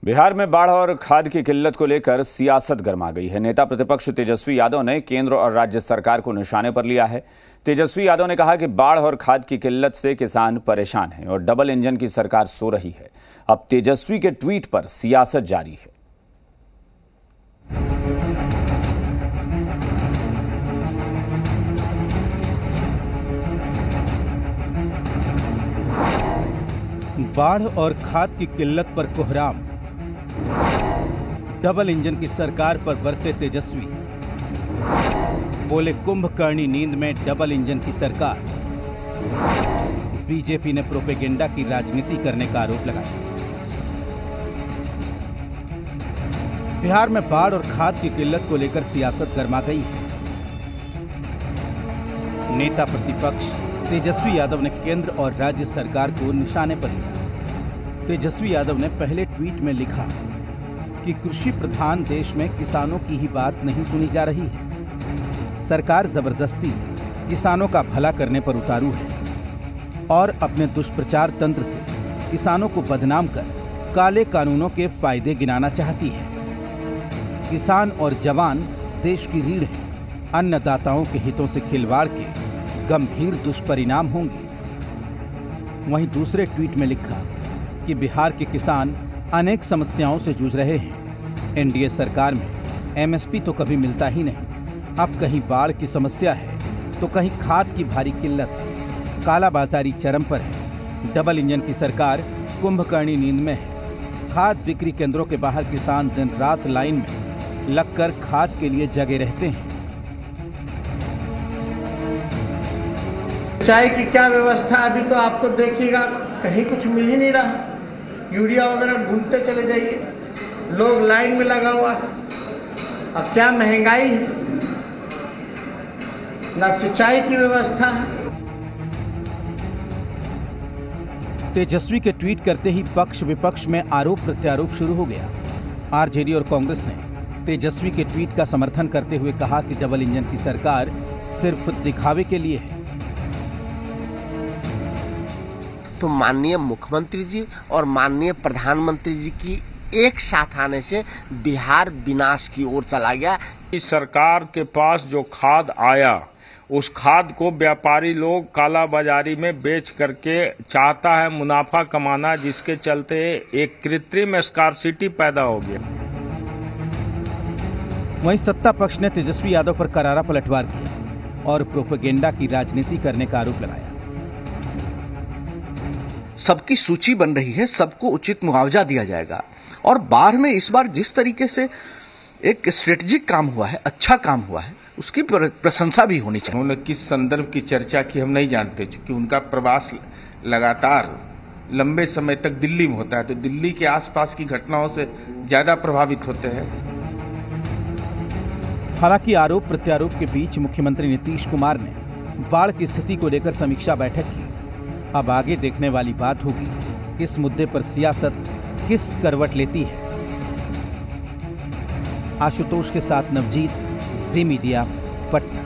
बिहार में बाढ़ और खाद की किल्लत को लेकर सियासत गर्मा गई है। नेता प्रतिपक्ष तेजस्वी यादव ने केंद्र और राज्य सरकार को निशाने पर लिया है। तेजस्वी यादव ने कहा कि बाढ़ और खाद की किल्लत से किसान परेशान हैं और डबल इंजन की सरकार सो रही है। अब तेजस्वी के ट्वीट पर सियासत जारी है। बाढ़ और खाद की किल्लत पर कोहराम, डबल इंजन की सरकार पर बरसे तेजस्वी। बोले कुंभकर्णी नींद में डबल इंजन की सरकार। बीजेपी ने प्रोपेगेंडा की राजनीति करने का आरोप लगाया। बिहार में बाढ़ और खाद की किल्लत को लेकर सियासत गर्मा गई है। नेता प्रतिपक्ष तेजस्वी यादव ने केंद्र और राज्य सरकार को निशाने पर लिया। तेजस्वी यादव ने पहले ट्वीट में लिखा कि कृषि प्रधान देश में किसानों की ही बात नहीं सुनी जा रही है। सरकार जबरदस्ती किसानों का भला करने पर उतारू है और अपने दुष्प्रचार तंत्र से किसानों को बदनाम कर काले कानूनों के फायदे गिनाना चाहती है। किसान और जवान देश की रीढ़ है। अन्नदाताओं के हितों से खिलवाड़ के गंभीर दुष्परिणाम होंगे। वहीं दूसरे ट्वीट में लिखा कि बिहार के किसान अनेक समस्याओं से जूझ रहे हैं। एनडीए सरकार में एमएसपी तो कभी मिलता ही नहीं। अब कहीं बाढ़ की समस्या है तो कहीं खाद की भारी किल्लत है। कालाबाजारी चरम पर है। डबल इंजन की सरकार कुंभकर्णी नींद में है। खाद बिक्री केंद्रों के बाहर किसान दिन रात लाइन में लगकर खाद के लिए जगे रहते हैं। चाय की क्या व्यवस्था, अभी तो आपको देखिएगा कहीं कुछ मिल ही नहीं रहा। यूरिया वगैरह ढूंढते चले जाइए, लोग लाइन में लगा हुआ है। अब क्या महंगाई है, ना सिंचाई की व्यवस्था है। तेजस्वी के ट्वीट करते ही पक्ष विपक्ष में आरोप प्रत्यारोप शुरू हो गया। आरजेडी और कांग्रेस ने तेजस्वी के ट्वीट का समर्थन करते हुए कहा कि डबल इंजन की सरकार सिर्फ दिखावे के लिए है। तो माननीय मुख्यमंत्री जी और माननीय प्रधानमंत्री जी की एक साथ आने से बिहार विनाश की ओर चला गया। इस सरकार के पास जो खाद आया, उस खाद को व्यापारी लोग काला बाजारी में बेच करके चाहता है मुनाफा कमाना, जिसके चलते एक कृत्रिम स्कार्सिटी पैदा हो गया। वहीं सत्ता पक्ष ने तेजस्वी यादव पर करारा पलटवार किया और प्रोपेगेंडा की राजनीति करने का आरोप लगाया। सबकी सूची बन रही है, सबको उचित मुआवजा दिया जाएगा। और बाढ़ में इस बार जिस तरीके से एक स्ट्रेटेजिक काम हुआ है, अच्छा काम हुआ है, उसकी प्रशंसा भी होनी चाहिए। उन्होंने किस संदर्भ की चर्चा की हम नहीं जानते, क्योंकि उनका प्रवास लगातार लंबे समय तक दिल्ली में होता है, तो दिल्ली के आसपास की घटनाओं से ज्यादा प्रभावित होते हैं। हालांकि आरोप प्रत्यारोप के बीच मुख्यमंत्री नीतीश कुमार ने बाढ़ की स्थिति को लेकर समीक्षा बैठक की। अब आगे देखने वाली बात होगी कि इस मुद्दे पर सियासत किस करवट लेती है। आशुतोष के साथ नवजीत, जी मीडिया, पटना।